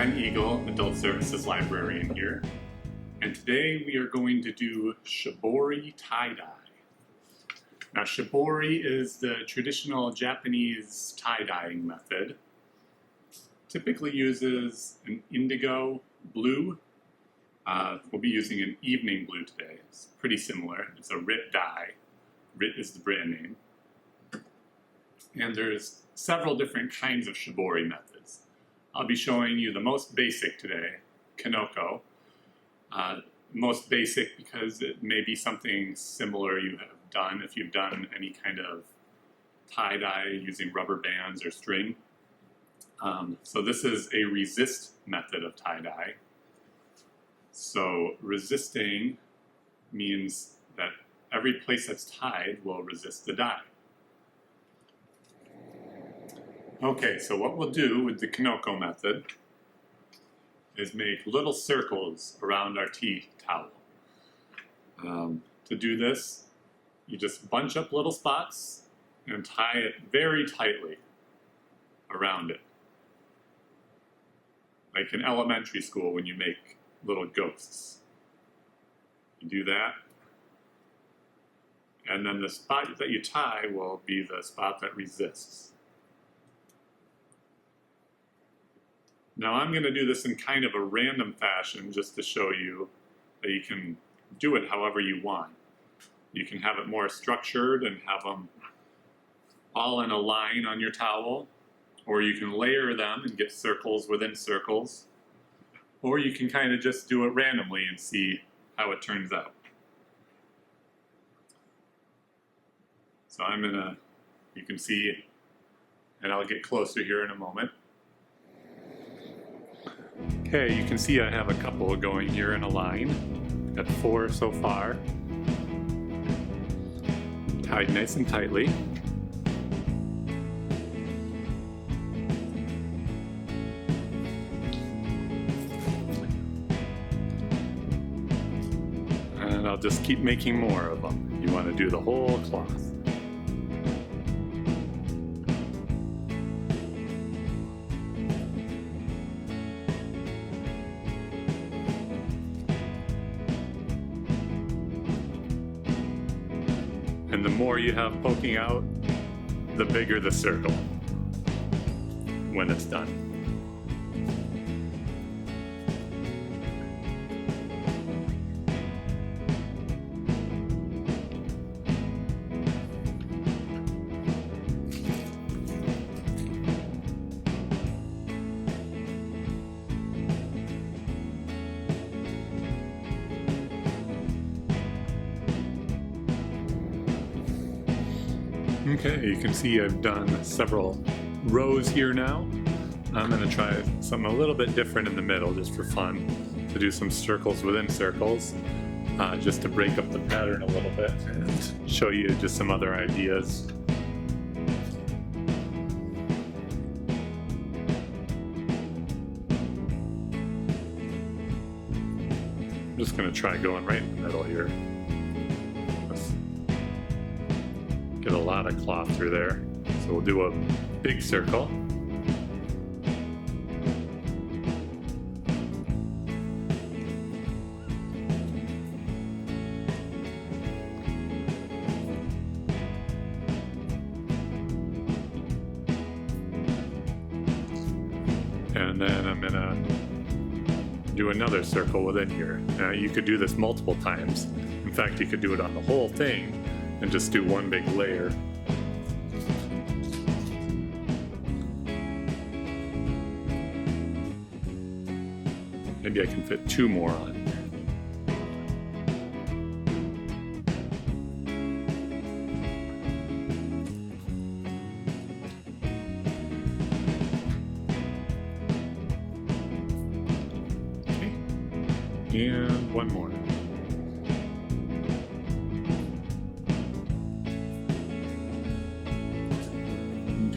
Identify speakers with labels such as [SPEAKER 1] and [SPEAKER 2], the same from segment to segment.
[SPEAKER 1] Ben Eagle, Adult Services Librarian here, and today we are going to do Shibori tie-dye. Now Shibori is the traditional Japanese tie-dyeing method. Typically uses an indigo blue. We'll be using an evening blue today. It's pretty similar. It's a RIT dye. RIT is the brand name. And there's several different kinds of Shibori methods. I'll be showing you the most basic today, Kanoko. Most basic because it may be something similar you have done if you've done any kind of tie-dye using rubber bands or string. So this is a resist method of tie-dye. So resisting means that every place that's tied will resist the dye. Okay, so what we'll do with the Kanoko method is make little circles around our tea towel. To do this, you just bunch up little spots and tie it very tightly around it. Like in elementary school when you make little ghosts. You do that. And then the spot that you tie will be the spot that resists. Now I'm going to do this in kind of a random fashion just to show you that you can do it however you want. You can have it more structured and have them all in a line on your towel, or you can layer them and get circles within circles, or you can kind of just do it randomly and see how it turns out. So I'm going to, you can see, and I'll get closer here in a moment. Okay, you can see I have a couple going here in a line. Got 4 so far. Tied nice and tightly. And I'll just keep making more of them. You want to do the whole cloth. And the more you have poking out, the bigger the circle when it's done. Okay, you can see I've done several rows here now. I'm going to try something a little bit different in the middle just for fun, to do some circles within circles, just to break up the pattern a little bit and show you just some other ideas. I'm just going to try going right in the middle here. Get a lot of cloth through there. So we'll do a big circle. And then I'm gonna do another circle within here. Now you could do this multiple times. In fact, you could do it on the whole thing and just do one big layer. Maybe I can fit 2 more on. Okay. And 1 more.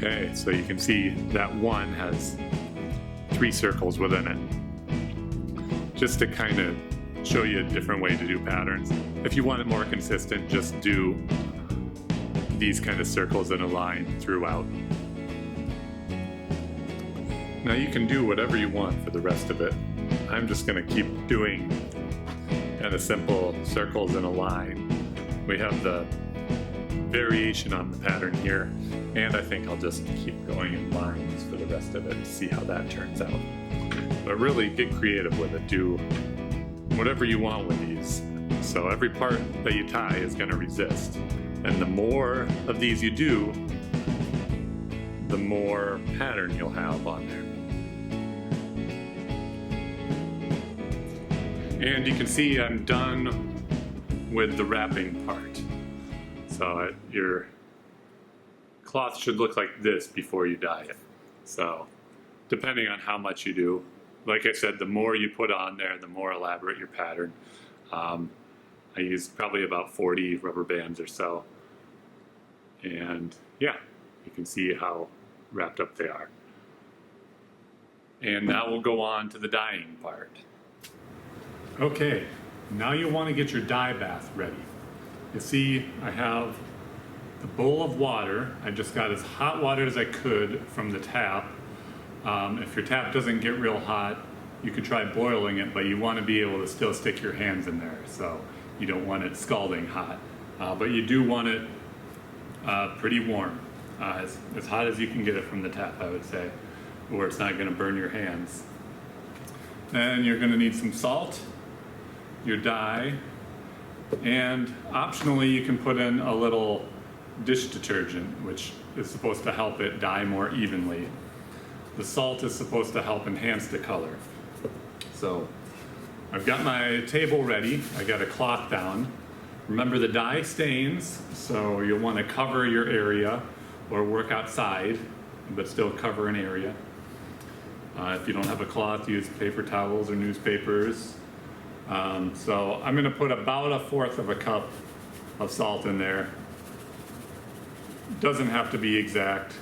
[SPEAKER 1] Okay, so you can see that one has 3 circles within it. Just to kind of show you a different way to do patterns. If you want it more consistent, just do these kind of circles in a line throughout. Now you can do whatever you want for the rest of it. I'm just going to keep doing kind of simple circles in a line. We have the variation on the pattern here, and I think I'll just keep going in lines for the rest of it to see how that turns out. But really get creative with it. Do whatever you want with these. So every part that you tie is going to resist. And the more of these you do, the more pattern you'll have on there. And you can see I'm done with the wrapping part. So your cloth should look like this before you dye it. So depending on how much you do, like I said, the more you put on there, the more elaborate your pattern. I used probably about 40 rubber bands or so. And yeah, you can see how wrapped up they are. And now we'll go on to the dyeing part. Okay, now you want to get your dye bath ready. You see, I have the bowl of water. I just got as hot water as I could from the tap. If your tap doesn't get real hot, you could try boiling it, but you want to be able to still stick your hands in there, so you don't want it scalding hot. But you do want it pretty warm, as hot as you can get it from the tap, I would say, or it's not going to burn your hands. Then you're going to need some salt, your dye, and optionally you can put in a little dish detergent, which is supposed to help it dye more evenly. The salt is supposed to help enhance the color. So I've got my table ready. I got a cloth down. Remember, the dye stains, so you'll want to cover your area or work outside, but still cover an area. If you don't have a cloth, use paper towels or newspapers. So I'm going to put about 1/4 of a cup of salt in there. Doesn't have to be exact.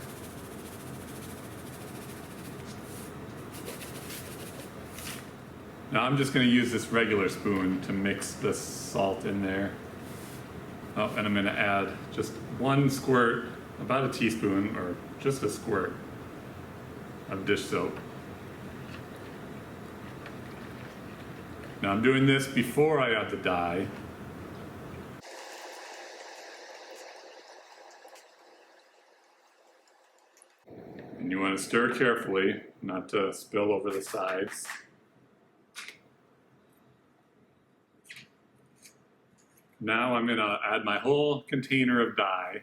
[SPEAKER 1] Now I'm just going to use this regular spoon to mix the salt in there. Oh, and I'm going to add just 1 squirt, about a teaspoon, or just a squirt of dish soap. Now I'm doing this before I add the dye. And you want to stir carefully, not to spill over the sides. Now I'm going to add my whole container of dye.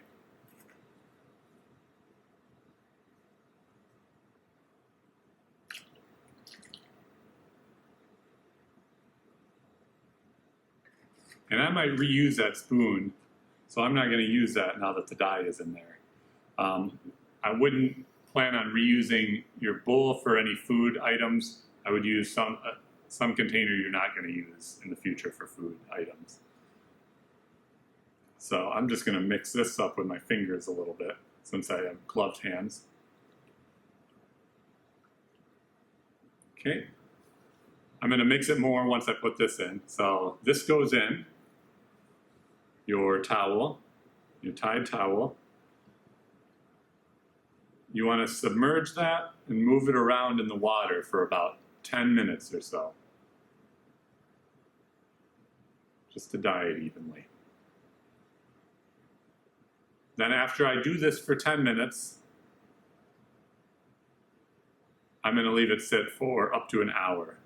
[SPEAKER 1] And I might reuse that spoon, so I'm not going to use that now that the dye is in there. I wouldn't plan on reusing your bowl for any food items. I would use some container you're not going to use in the future for food items. So I'm just going to mix this up with my fingers a little bit since I have gloved hands. Okay. I'm going to mix it more once I put this in. So this goes in your towel, your tied towel. You want to submerge that and move it around in the water for about 10 minutes or so, just to dye it evenly. Then after I do this for 10 minutes, I'm going to leave it sit for up to an hour.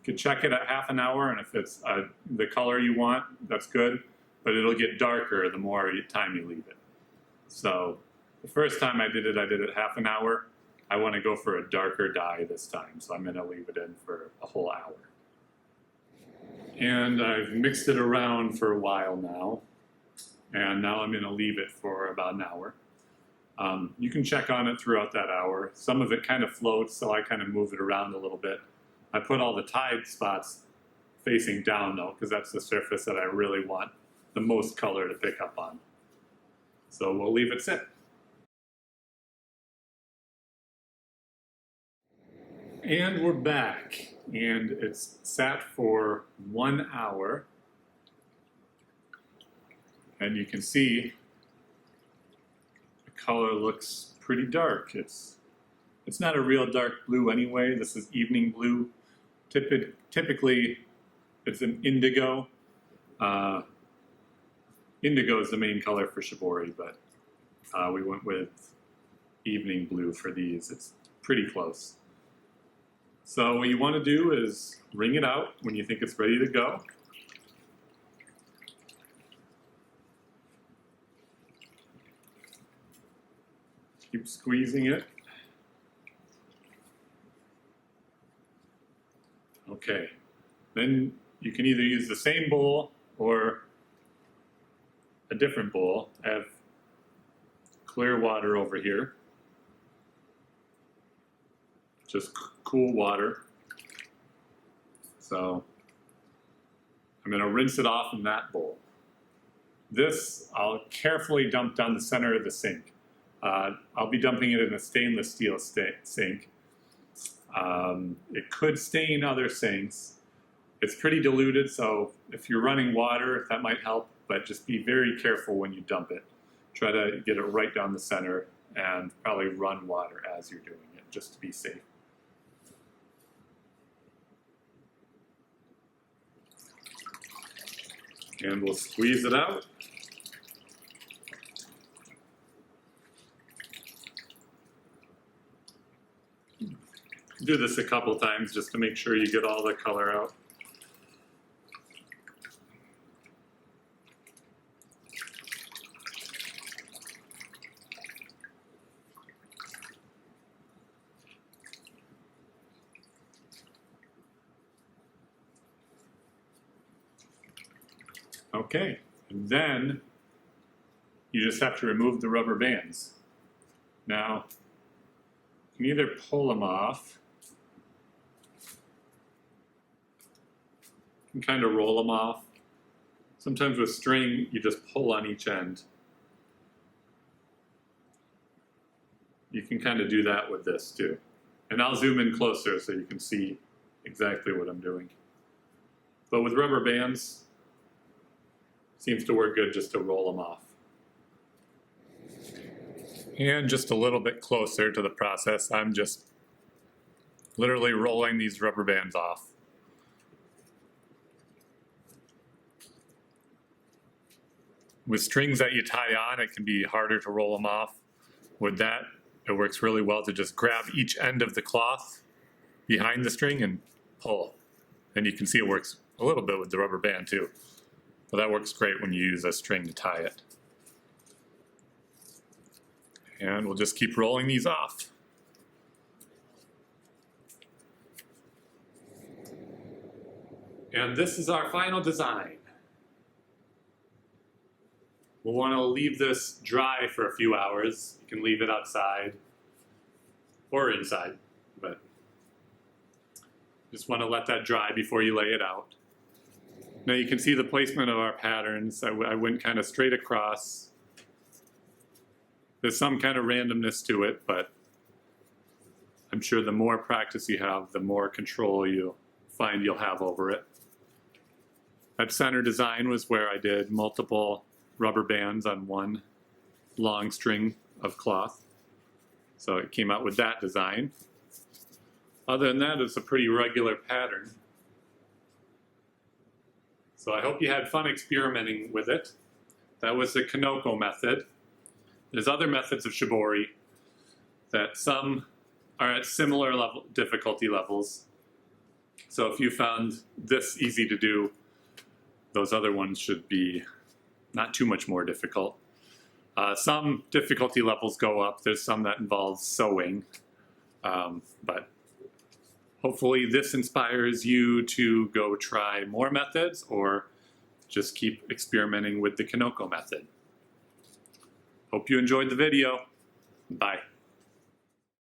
[SPEAKER 1] You can check it at half an hour, and if it's the color you want, that's good, but it'll get darker the more time you leave it. So the first time I did it half an hour. I want to go for a darker dye this time, so I'm going to leave it in for a whole hour. And I've mixed it around for a while now, and now I'm going to leave it for about an hour. You can check on it throughout that hour. Some of it kind of floats, so I kind of move it around a little bit. I put all the tied spots facing down though, because that's the surface that I really want the most color to pick up on. So we'll leave it sit. And we're back, and it's sat for 1 hour. And you can see the color looks pretty dark. It's It's not a real dark blue anyway. This is evening blue. Typically, it's an indigo. Indigo is the main color for Shibori, but we went with evening blue for these. It's pretty close. So what you want to do is wring it out when you think it's ready to go. Keep squeezing it. Okay, then you can either use the same bowl or a different bowl. I have clear water over here. Just cool water. So I'm going to rinse it off in that bowl. This I'll carefully dump down the center of the sink. I'll be dumping it in a stainless steel sink. It could stain other sinks. It's pretty diluted, so if you're running water, that might help, but just be very careful when you dump it. Try to get it right down the center and probably run water as you're doing it, just to be safe. And we'll squeeze it out. Do this a couple times just to make sure you get all the color out. Okay, and then you just have to remove the rubber bands. Now, you can either pull them off, you can kind of roll them off. Sometimes with string, you just pull on each end. You can kind of do that with this too. And I'll zoom in closer so you can see exactly what I'm doing. But with rubber bands, seems to work good just to roll them off. And just a little bit closer to the process, I'm just literally rolling these rubber bands off. With strings that you tie on, it can be harder to roll them off. With that, it works really well to just grab each end of the cloth behind the string and pull. And you can see it works a little bit with the rubber band too. But that works great when you use a string to tie it. And we'll just keep rolling these off. And this is our final design. We'll want to leave this dry for a few hours. You can leave it outside or inside, but just want to let that dry before you lay it out. Now you can see the placement of our patterns. I went kind of straight across. There's some kind of randomness to it, but I'm sure the more practice you have, the more control you'll find you'll have over it. That center design was where I did multiple rubber bands on one long string of cloth. So it came out with that design. Other than that, it's a pretty regular pattern. So I hope you had fun experimenting with it. That was the Kanoko method. There's other methods of Shibori that some are at similar difficulty levels. So if you found this easy to do, those other ones should be not too much more difficult. Some difficulty levels go up. There's some that involve sewing, but hopefully this inspires you to go try more methods or just keep experimenting with the Kanoko method. Hope you enjoyed the video. Bye.